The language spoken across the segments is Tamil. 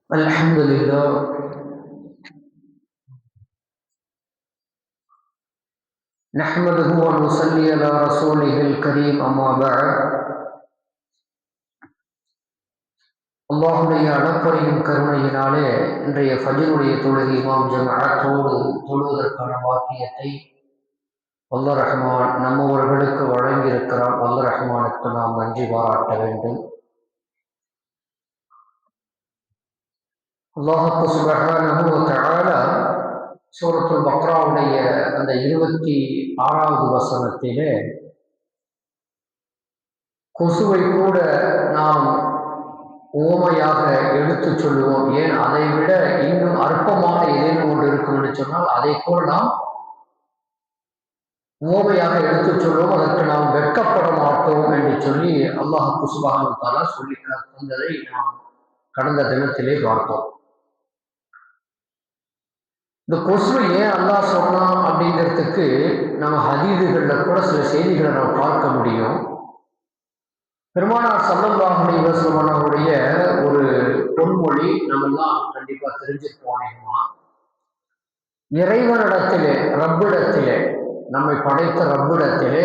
الحمد لله نحمده ونصلي على رسوله الكريم أما بعد அல்லாஹுடைய அளப்பறையும் கருணையினாலே இன்றைய ஃபஜ்ருடைய தொழுகை இமாம் ஜமாஅத்தோடு தொழுவதற்கான வாக்கியத்தை அல்லாஹ் ரஹ்மான் நம்மவர்களுக்கு வழங்கியிருக்கிறான். அல்லாஹ் ரஹ்மானுக்கு நாம் நன்றி பாராட்ட வேண்டும். அல்லாஹ் சுப்ஹானஹு வ தஆலா சூரத்துல் பக்ராவுடைய அந்த 26வது வசனத்திலே கொசுவை கூட நாம் ஓமையாக எடுத்து சொல்லுவோம். ஏன் அதை விட இன்னும் அற்பமான ஏதேனும் ஒன்று இருக்கும் என்று சொன்னால் அதை கூட நாம் ஓமையாக எடுத்து சொல்லுவோம். அதற்கு நாம் வெட்கப்பட மாட்டோம் என்று சொல்லி அல்லாஹ் சுப்ஹானஹு வ தஆலா சொல்லி தந்ததை நாம் கடந்த தினத்திலே பார்த்தோம். இந்த கொசுவை ஏன் அல்லாஹ் சொன்னான் அப்படிங்கிறதுக்கு நம்ம ஹதீதுகள்ல கூட சில செய்திகளை நம்ம பார்க்க முடியும். பெருமானார் ஸல்லல்லாஹு அலைஹி வஸல்லம் அவருடைய ஒரு பொன்மொழி நம்ம எல்லாம் கண்டிப்பா தெரிஞ்சுக்குவோம். இறைவனிடத்திலே, ரப்பிடத்திலே, நம்மை படைத்த ரப்பிடத்திலே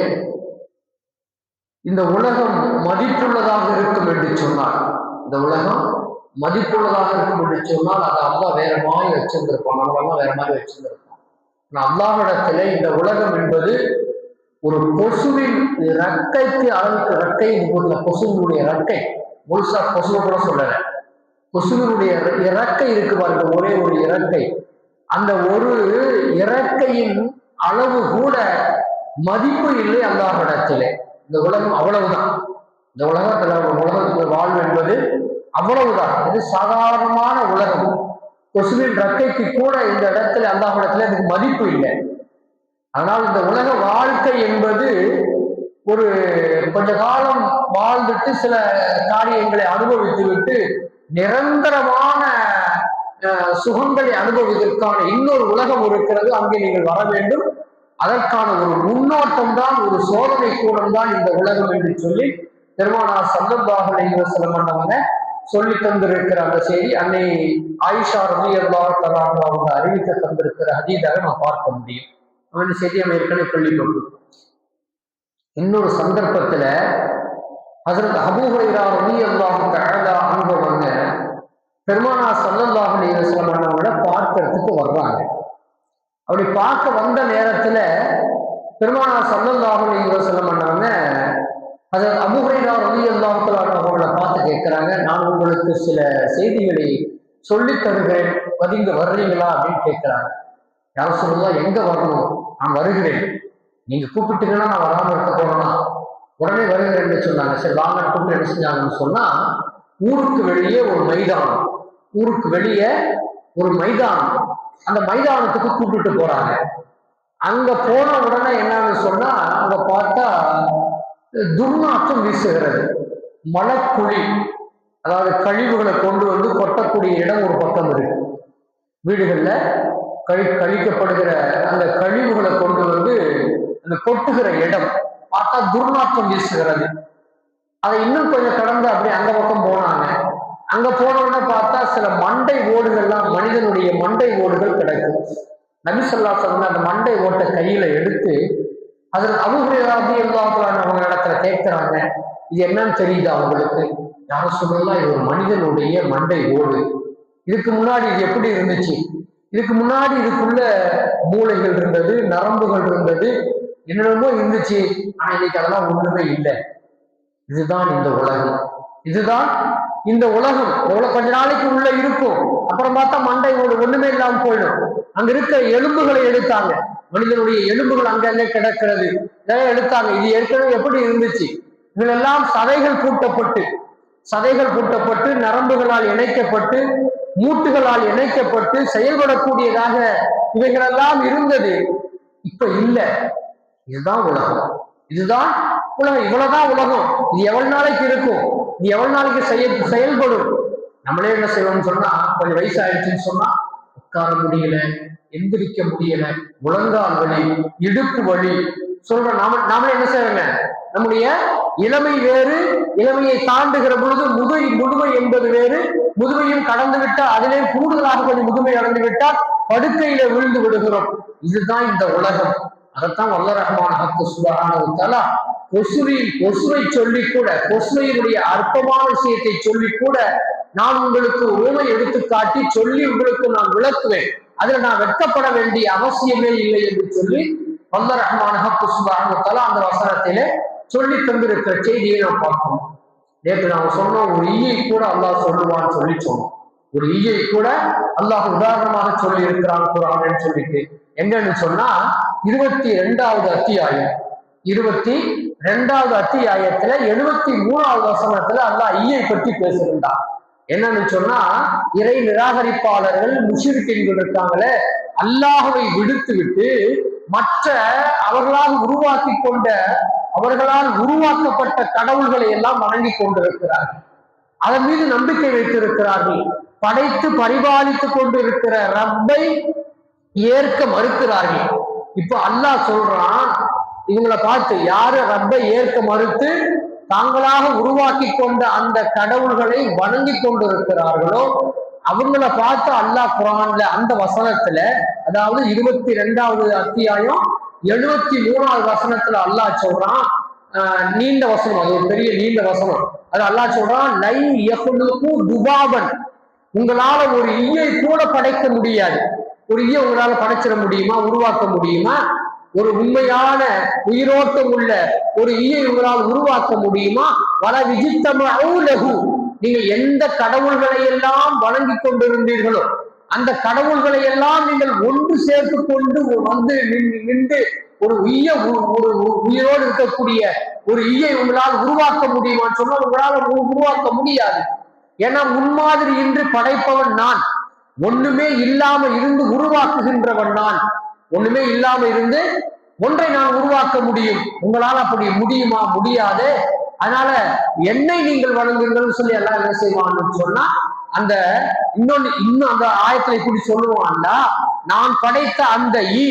இந்த உலகம் மதிப்புள்ளதாக இருக்கும் என்று சொன்னார். இந்த உலகம் மதிப்புள்ளதாக இருக்கும் என்று சொன்னால் அதை அல்லாஹ் வேற மாதிரி வச்சிருந்திருப்பான். நம்மளெல்லாம் வேற மாதிரி வச்சிருந்திருப்பான். ஆனால் அல்லாஹ்விடத்திலே இந்த உலகம் என்பது ஒரு கொசுவின் ரெக்கைக்கு அளவுக்கு, ரெக்கை கொசுவினுடைய ரெக்கை, முழுசா கொசுவை கூட சொல்லல, கொசுவினுடைய இறக்கை இருக்கு பாருங்க, ஒரே ஒரு இறக்கை, அந்த ஒரு இறக்கையின் அளவு கூட மதிப்பு இல்லை அல்லாஹ்விடத்திலே. இந்த உலகம் அவ்வளவுதான். இந்த உலகத்துல வாழ்வு என்பது அவ்வளவுதான். இது சாதாரணமான உலகம். கொசுவின் ரெக்கைக்கு கூட இந்த இடத்துல அல்லாஹ்விடத்துல அதுக்கு மதிப்பு இல்லை. ஆனால் இந்த உலக வாழ்க்கை என்பது ஒரு கொஞ்ச காலம் வாழ்ந்துட்டு சில காரியங்களை அனுபவித்து விட்டு நிரந்தரமான சுகங்களை அனுபவிப்பதற்கான இன்னொரு உலகம் இருக்கிறது. அங்கே நீங்கள் வர வேண்டும். அதற்கான ஒரு முன்னோட்டம் தான், ஒரு சோதனை கூடம் தான் இந்த உலகம் என்று சொல்லி பெருமானார் ஸல்லல்லாஹு அலைஹி வஸல்லம் அவங்க சொல்லி தந்திருக்கிற அந்த செய்தி அன்னை ஆயிஷா ரலியல்லாஹு தஆலா அவங்க அறிவிக்க தந்திருக்கிற ஹதீஸாக நாம் பார்க்க முடியும். அவன் செய்தி நம்ம ஏற்கனவே சொல்லிக்கொண்டு இன்னொரு சந்தர்ப்பத்துல ஹஜ்ரத் அபூ ஹுரைரா ரலியல்லாஹு தஆலா அன்ஹுவங்க பெருமானார் ஸல்லல்லாஹு அலைஹி வஸல்லம் அவங்கள பார்க்கறதுக்கு வர்றாங்க. அப்படி பார்க்க வந்த நேரத்துல பெருமானார் ஸல்லல்லாஹு அலைஹி வஸல்லம் அவங்க ஹஜ்ரத் அபூ ஹுரைரா ரலியல்லாஹு தஆலா அவங்கள பார்த்து கேட்கிறாங்க, நான் உங்களுக்கு சில செய்திகளை சொல்லி தருகிறேன், பதிங்க வர்றீங்களா அப்படின்னு கேட்கிறாங்க. யார் சொல்லலாம், எங்க வரணும், நான் வருகிறேன், நீங்க கூப்பிட்டுங்கன்னா நான் வராம இருக்க போறேன்னா உடனே வருகிறேன்னு சொன்னாங்க. சரி வாங்க கூப்பிட்டு என்ன செஞ்சாங்கன்னு சொன்னா, ஊருக்கு வெளியே ஒரு மைதானம், ஊருக்கு வெளியே ஒரு மைதானம், அந்த மைதானத்துக்கு கூப்பிட்டு போறாங்க. அங்க போன உடனே என்னன்னு சொன்னா, அங்க பார்த்தா துர்நாற்றம் வீசுகிறது, மலக்குழி, அதாவது கழிவுகளை கொண்டு வந்து கொட்டக்கூடிய இடம் ஒரு பக்கம் இருக்கு. வீடுகள்ல கழிக்கப்படுகிற அந்த கழிவுகளை கொண்டு வந்து அந்த கொட்டுகிற இடம் பார்த்தா துர்நாற்றம் வீசுகிறது. அதை இன்னும் கொஞ்சம் கடந்து அப்படியே அந்த பக்கம் போனாங்க. அங்க போனோம்னா பார்த்தா சில மண்டை ஓடுகள்லாம், மனிதனுடைய மண்டை ஓடுகள் கிடக்கும். நபி ஸல்லல்லாஹு அலைஹி வஸல்லம் அந்த மண்டை ஓட்டை கையில எடுத்து அதில் அபூ ஹுரைரா ரலியல்லாஹு அன்ஹு அவங்க இடத்துல கேட்கிறாங்க, இது என்னன்னு தெரியுது அவங்களுக்கு? யாரும் சொல்லலாம், இது ஒரு மனிதனுடைய மண்டை ஓடு. இதுக்கு முன்னாடி இது எப்படி இருந்துச்சு? இதுக்கு முன்னாடி இதுக்குள்ள மூளைகள் இருந்தது, நரம்புகள் இருந்தது, என்னென்னமோ இருந்துச்சு. ஆனா இன்னைக்கு அதெல்லாம் ஒண்ணுமே இல்லை. இதுதான் இந்த உலகம், இதுதான் இந்த உலகம். எவ்வளவு கொஞ்ச நாளைக்கு உள்ள இருக்கும், அப்புறம் பார்த்தா மண்டை ஓடு ஒண்ணுமே இல்லாம போயிடும். அங்க இருக்கிற எலும்புகளை எடுத்தாங்க, மனிதனுடைய எலும்புகள் அங்கங்கே கிடக்கிறது, இதெல்லாம் எடுத்தாங்க. இது ஏற்கனவே எப்படி இருந்துச்சு? இதெல்லாம் சதைகள் கூட்டப்பட்டு நரம்புகளால் இணைக்கப்பட்டு மூட்டுகளால் இணைக்கப்பட்டு செயல்படக்கூடியதாக இவைகளெல்லாம் இருந்தது. இப்ப இல்ல. இதுதான் உலகம், இதுதான் உலகம், இவ்வளவுதான் உலகம். இது எவ்வளவு நாளைக்கு இருக்கும்? இது எவ்வளவு நாளைக்கு செயல்படும்? நம்மளே என்ன செய்வோம்னு சொன்னா, கொஞ்சம் வயசாயிடுச்சுன்னு சொன்னா உட்கார முடியல, எந்திரிக்க முடியல, முழங்கால் வலி, இடுப்பு வலி சொல்ற நாமளே என்ன செய்வோங்க? நம்முடைய இளமை வேறு, இளமையை தாண்டுகிற பொழுது முதுமை என்பது வேறு, முதுமையும் கடந்து விட்டால், அதிலே கூடுதலாக கொஞ்சம் முதுமை அடைந்து விட்டால் படுக்கையில விழுந்து விடுகிறோம். இதுதான் இந்த உலகம். அதைத்தான் வல்ல ரஹ்மான் ஹக்கு சுப்ஹானஹு வ தஆலா கொசுவை சொல்லி கூட, கொசுவையினுடைய அற்பமான விஷயத்தை சொல்லி கூட நான் உங்களுக்கு உண்மை எடுத்து காட்டி சொல்லி உங்களுக்கு நான் விளக்குவேன், அதுல நான் வெட்கப்பட வேண்டிய அவசியமே இல்லை என்று சொல்லி வல்ல ரஹ்மான் ஹக்கு சுப்ஹானஹு வ தஆலா அந்த வசனத்திலே சொல்லி தந்திருக்கிற செய்தியை நாம் பார்க்கணும். நேற்று நாம் சொன்னோம், ஒரு ஈயை கூட அல்லாஹ் சொல்லுவான்னு சொல்லி சொன்னோம். ஒரு ஈயை கூட அல்லாஹ் உதாரணமாக சொல்லி இருக்கிறான் குர்ஆன்னு சொல்லிட்டு. எங்கன்னு சொன்னா 22வது அத்தியாயம், 22வது அத்தியாயத்துல 73வது வசனத்துல அல்லாஹ் ஈயை பற்றி பேசுகின்றான். என்னன்னு சொன்னா, இறை நிராகரிப்பாளர்கள் முஷ்ரிக்கீன்கள் இருக்காங்களே, அல்லாஹ்வை விடுத்து விட்டு மற்ற அவர்களால் உருவாக்கப்பட்ட கடவுள்களை எல்லாம் வணங்கி கொண்டிருக்கிறார்கள். அதன் மீது நம்பிக்கை வைத்திருக்கிறார்கள். படைத்து பரிபாலித்துக் கொண்டிருக்கிற ரப்பை ஏற்க மறுக்கிறார்கள். இப்ப அல்லாஹ் சொல்றான், இவங்களை பார்த்து, யாரு ரப்பை ஏற்க மறுத்து தாங்களாக உருவாக்கி கொண்ட அந்த கடவுள்களை வணங்கி கொண்டிருக்கிறார்களோ அவங்கள பார்த்து அல்லாஹ் குர்ஆன்ல அந்த வசனத்துல, அதாவது 22வது அத்தியாயம் 73வது வசனத்துல அல்லாஹ் சொல்றான், நீண்ட வசனம், அது ஒரு பெரிய நீண்ட வசனம். அது அல்லாஹ் சொல்றான், லை யஹ்லுகு துபாபன், உங்களால ஒரு ஈயை கூட படைக்க முடியாது. ஒரு ஈயை உங்களால படைச்சிட முடியுமா? உருவாக்க முடியுமா? ஒரு உண்மையான உயிரோட்டம் உள்ள ஒரு ஈயை உங்களால் உருவாக்க முடியுமா? வல விஜித்தமூலகு, நீங்கள் எந்த கடவுள்களை எல்லாம் வணங்கி கொண்டிருந்தீர்களோ அந்த கடவுள்களை எல்லாம் நீங்கள் ஒன்று சேர்த்து கொண்டு வந்து நின்று ஒரு உயிரோடு இருக்கக்கூடிய ஒரு ஈயை உங்களால் உருவாக்க முடியுமான்னு சொன்னா உங்களால் உருவாக்க முடியாது. ஏன்னா முன்மாதிரி இன்று படைப்பவன் நான், ஒண்ணுமே இல்லாம இருந்து உருவாக்குகின்றவன் நான். ஒண்ணுமே இல்லாம இருந்து ஒன்றை நான் உருவாக்க முடியும், உங்களால் அப்படி முடியுமா? முடியாது. அதனால என்னை நீங்கள் வணங்குங்கள் சொல்லி எல்லாம் என்ன செய்வான்னு சொன்னா, அந்த இன்னும் அந்த ஆயத்தை இப்படி சொல்லுவான்டா, நான் படைத்த அந்த ஈ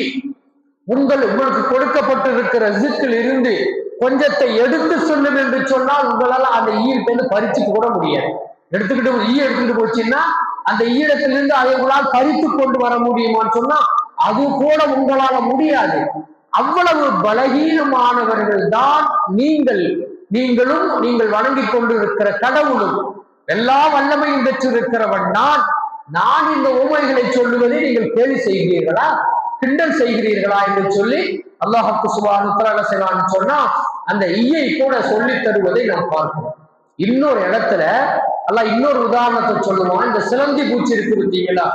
உங்களுக்கு கொடுக்கப்பட்டிருக்கிற ரிஸ்கில் இருந்து கொஞ்சத்தை எடுத்து சொல்லும் என்று சொன்னால் உங்களால அந்த ஈயிலிருந்து பறிச்சுக்க கூட முடியாது. எடுத்துக்கிட்டு ஒரு ஈ எடுத்துக்கிட்டு போச்சுன்னா அந்த ஈடத்திலிருந்து அதை உங்களால் பறித்து கொண்டு வர முடியுமான்னு சொன்னா அது கூட உங்களால முடியாது. அவ்வளவு பலகீனமானவர்கள் தான் நீங்களும் நீங்கள் வணங்கி கொண்டு இருக்கிற கடவுளும். எல்லா வல்லமையும் பெற்றிருக்கிறவன் நான் இந்த உண்மைகளை சொல்லுவதை நீங்கள் கேலி செய்கிறீர்களா, கிண்டல் செய்கிறீர்களா என்று சொல்லி அல்லாஹ் சுப்ஹானஹு வ தஆலா செய்வான்னு சொன்னா அந்த ஈயை கூட சொல்லி தருவதை நாம் பார்க்கிறோம். இன்னொரு இடத்துல அல்லாஹ் இன்னொரு உதாரணத்தை சொல்லுவான். இந்த சிலந்தி பூச்சி இருக்கு பார்த்தீங்களா,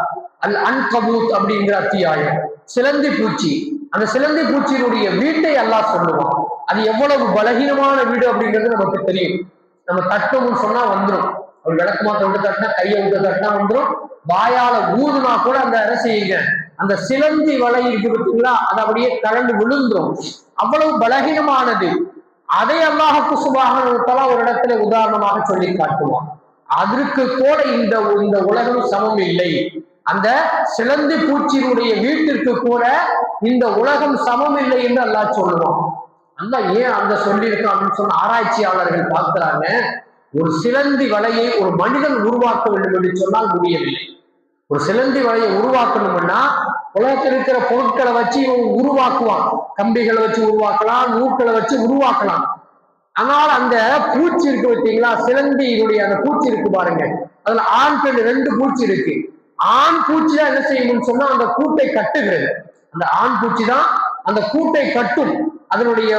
அல் அன்கபூத் அப்படிங்கிற அத்தியாயம். சிலந்தி பூச்சி, அந்த சிலந்தி பூச்சியினுடைய வீட்டை அல்லாஹ் சொல்லுவான். அது எவ்வளவு பலகீனமான வீடு அப்படிங்கிறது நமக்கு தெரியும். நம்ம தட்டணும்னு சொன்னா வந்துடும். ஒரு விளக்குமாத்த விட்டு தட்டினா, கையை விட்டு தட்டினா வந்துடும். வாயால ஊதுனா கூட அந்த அரசியங்க அந்த சிலந்தி வலை இருக்கு பார்த்தீங்களா, அது அப்படியே கலந்து விழுந்துடும். அவ்வளவு பலகீனமானது. அதை அல்லாஹ் சுப்ஹானஹு வ தஆலா ஒரு இடத்துல உதாரணமாக சொல்லி காட்டுவான். அதற்கு கூட இந்த உலகம் சமம் இல்லை. அந்த சிலந்தி பூச்சியினுடைய வீட்டிற்கு கூட இந்த உலகம் சமம் இல்லை என்று அல்லாஹ் சொல்லுவான். அல்லாஹ் ஏன் அந்த சொல்லியிருக்கான் அப்படின்னு சொன்ன ஆராய்ச்சியாளர்கள் பார்க்கிறாங்க, ஒரு சிலந்தி வலையை ஒரு மனிதன் உருவாக்க வேண்டும் என்று சொன்னால் முடியவில்லை. ஒரு சிலந்தி வலையை உருவாக்கணும்னா உலகத்தில் இருக்கிற பொருட்களை வச்சு உருவாக்குவான். கம்பிகளை வச்சு உருவாக்கலாம், நூல்களை வச்சு உருவாக்கலாம். ஆனால் அந்த பூச்சி இருக்கு பார்த்தீங்களா, சிலந்தியினுடைய அந்த பூச்சி இருக்கு பாருங்க, அதுல ஆண் பெண் 2 பூச்சி இருக்கு. ஆண் பூச்சி தான் என்ன செய்யணும்னு சொன்னா அந்த கூட்டை கட்டுகிறது. அந்த ஆண் பூச்சி தான் அந்த கூட்டை கட்டும். அதனுடைய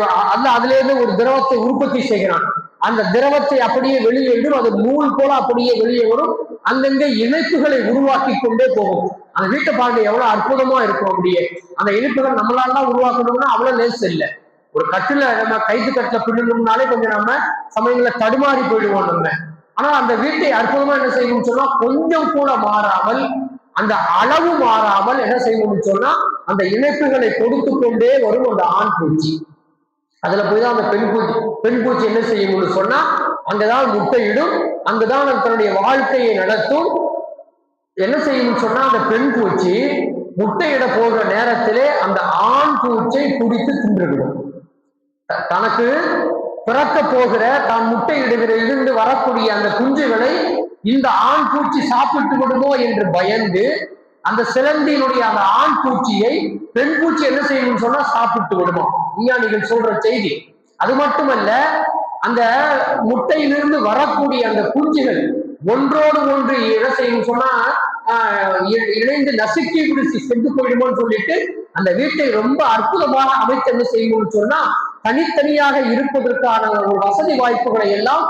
அதுல இருந்து ஒரு திரவத்தை உற்பத்தி செய்கிறான். அந்த திரவத்தை அப்படியே வெளியே விடும். அது நூல் போல அப்படியே வெளியே வரும். அங்கங்க இணைப்புகளை உருவாக்கி கொண்டே போகும். அந்த வீட்டை பாருங்க எவ்வளவு அற்புதமா இருக்கும். அப்படியே அந்த இணைப்புகள் நம்மளால உருவாக்கணும்னா அவ்வளவு லேஸ் இல்லை. ஒரு கட்டுல நம்ம கைத்து கட்டுல பின்னணும்னாலே கொஞ்சம் நம்ம சமயங்கள தடுமாறி போயிடுவோம் நம்ம. ஆனா அந்த வீட்டை அற்புதமா என்ன செய்யணும்னு சொன்னா கொஞ்சம் கூட மாறாமல், அந்த அளவு மாறாமல் என்ன செய்யணும்னு சொன்னா அந்த இணைப்புகளை கொடுத்து கொண்டே வரும் அந்த ஆண் பூச்சி. அதுல போய்தான் அந்த பெண் பூச்சி என்ன செய்யணும்னு சொன்னா அங்கதான் முட்டையிடும், அங்குதான் தன்னுடைய வாழ்க்கையை நடத்தும். என்ன செய்யணும்னு சொன்னா அந்த பெண் பூச்சி முட்டையிட போகிற நேரத்திலே அந்த ஆண் பூச்சை குடித்து தின்றுவிடும். தனக்கு பிறக்க போகிற தான் முட்டையிடுகிற இருந்து வரக்கூடிய அந்த குஞ்சுகளை இந்த ஆண் பூச்சி சாப்பிட்டு விடுமோ என்று பயந்து அந்த சிலந்தியினுடைய அந்த ஆண் பூச்சியை பெண் பூச்சி என்ன செய்யணும்னு சொன்னா சாப்பிட்டு விடுமா. விஞ்ஞானிகள் சொல்ற செய்தி. அது மட்டுமல்ல, அந்த முட்டையிலிருந்து வரக்கூடிய அந்த குஞ்சுகள் ஒன்றோடு ஒன்று என்ன செய்யணும் சொன்னா இணைந்து நசுக்கி பிடிச்சி சென்று போயிடுமோன்னு சொல்லிட்டு அந்த வீட்டை ரொம்ப அற்புதமாக அமைத்து என்ன செய்யணும்னு சொன்னா தனித்தனியாக இருப்பதற்கான ஒரு வசதி வாய்ப்புகளை எல்லாம்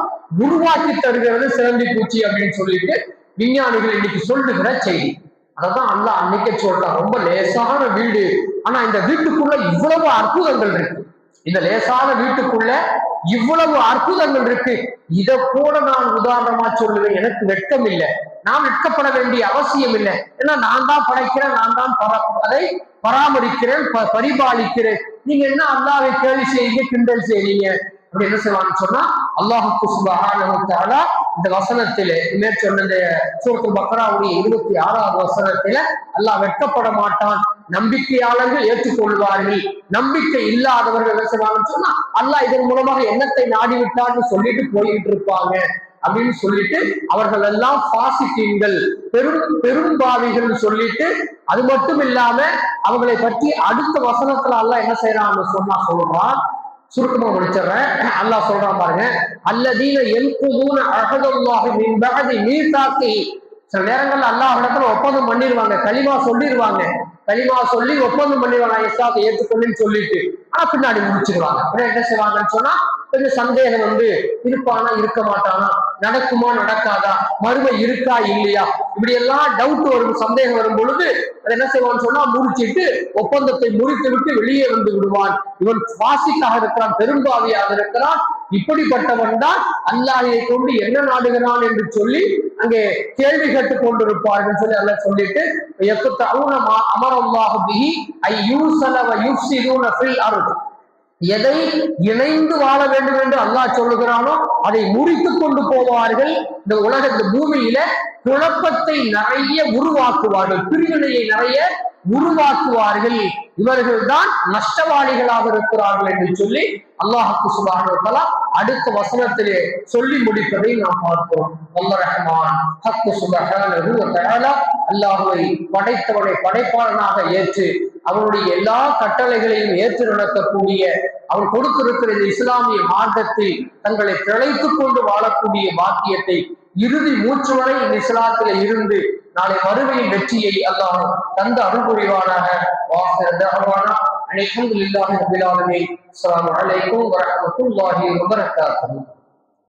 உருவாக்கி தருகிறது சிலந்தி பூச்சி அப்படின்னு சொல்லிட்டு விஞ்ஞானிகள் இன்னைக்கு சொல்லுகிற செய்தி. அதான் அல்லாஹ் அன்னைக்கே சொல்றான், ரொம்ப லேசான வீடு, ஆனா இந்த வீட்டுக்குள்ள இவ்வளவு அற்புதங்கள் இருக்கு. இந்த லேசான வீட்டுக்குள்ள இவ்வளவு அற்புதங்கள் இருக்கு. இதை கூட நான் உதாரணமா சொல்லுவேன். எனக்கு வெட்கம் இல்லை, நான் வெட்கப்பட வேண்டிய அவசியம் இல்லை. ஏன்னா நான் தான் படைக்கிறேன், நான் தான் அதை பராமரிக்கிறேன், பரிபாலிக்கிறேன். நீங்க என்ன அல்லாஹ்வை கேலி செய்யுங்க, கிண்டல் செய்றீங்க அப்படி என்ன செய்வான்னு சொன்னா அல்லாஹுக்கு சுப்ஹானஹு வ தஆலா இந்த வசனத்திலே மேற்சொன்ன இந்த சூரத்துல் பக்ராவுடைய 26வது வசனத்தில அல்லாஹ் வெட்கப்பட மாட்டான், நம்பிக்கையாளர்கள் ஏற்றுக்கொள்வார்கள், நம்பிக்கை இல்லாதவர்கள் என்ன செய்வாங்கன்னு சொன்னா அல்லாஹ் இதன் மூலமாக என்னத்தை நாடிவிட்டான்னு சொல்லிட்டு போயிட்டு இருப்பாங்க அப்படின்னு சொல்லிட்டு அவர்கள் எல்லாம் பாசிட்டீன்கள், பெரும்பாவிகள் சொல்லிட்டு அது மட்டும் இல்லாம அவங்களை பற்றி அடுத்த வசனத்துல அல்லாஹ் என்ன செய்யறான்னு சொன்னா சொல்றான். சுருக்கமா முடிச்சிடுறேன். அல்லாஹ் சொல்றான் பாருங்க, அல்லதீன யன்குதூன அஹதல்லாஹி மின் பஅதி மீசாக்கிஹி. சில நேரங்கள்ல அல்லாஹ் இடத்துல ஒப்பந்தம் பண்ணிடுவாங்க, களிமா சொல்லிடுவாங்க, களிமா சொல்லி ஒப்பந்தம் பண்ணிடுவாங்க இஸ்லாத்தை ஏற்றுக்கொள்ளுன்னு சொல்லிட்டு, ஆனா பின்னாடி முடிச்சிருவாங்க. என்ன செய்வாங்கன்னு சொன்னா கொஞ்சம் சந்தேகம் இருப்பானா இருக்க மாட்டானா, நடக்குமா நடக்காதா, மறுமை இருக்கா இல்லையா, இப்படி எல்லாம் டவுட் வரும், சந்தேகம் வரும் பொழுது அதை என்ன செய்வான்னு சொன்னா முறிச்சிட்டு ஒப்பந்தத்தை முறித்து விட்டு வெளியே வந்து விடுவான். இவன் பாசிக்காக இருக்கிறான், பெரும்பாவியாக இருக்கிறான், இப்படிப்பட்டவன் தான் அல்லாஹ்வை கொண்டு என்ன நாடுகிறான் என்று சொல்லி அங்கே கேள்வி கேட்டுக் கொண்டிருப்பார்கள் சொல்லி அல்லாஹ் சொல்லிட்டு அமரல்லாஹு பிஹி ஐயூஸல வ யுஃப்ஸிதூன ஃபில் அர்த். எதை இணைந்து வாழ வேண்டும் என்று அல்லாஹ் சொல்லுகிறானோ அதை முறித்து கொண்டு போவார்கள். இந்த இந்த பூமியில குழப்பத்தை நிறைய உருவாக்குவார்கள், பிரிவினையை நிறைய உருவாக்குவார்கள். இவர்கள் தான் நஷ்டவாளிகளாக இருக்கிறார்கள் என்று சொல்லி அல்லாஹுக்கு சுப்ஹானஹு வ தஆலா அடுத்த வசனத்திலே சொல்லி முடிப்பதை நாம் பார்க்கிறோம். அல்லாஹ் ரஹ்மான் ஹக்கு சுப்ஹானஹு வ தஆலா அல்லாஹ்வை படைத்தவனை படைப்பாளனாக ஏற்று அவனுடைய எல்லா கட்டளைகளையும் ஏற்று நடக்கக்கூடிய, அவன் கொடுத்திருக்கிற இந்த இஸ்லாமிய மார்க்கத்தில் தங்களை திளைத்துக் கொண்டு வாழக்கூடிய பாக்கியத்தை இறுதி மூச்சு வரை இந்த இஸ்லாத்தில இருந்து நாளை மறுமையின் வெற்றியை அல்லாஹ் தந்து அருள் புரிவானாக. அல்ஹம்துலில்லாஹி ரப்பில் ஆலமீன். அஸ்ஸலாமு அலைக்கும் வரஹ்மத்துல்லாஹி வபரகாத்துஹு.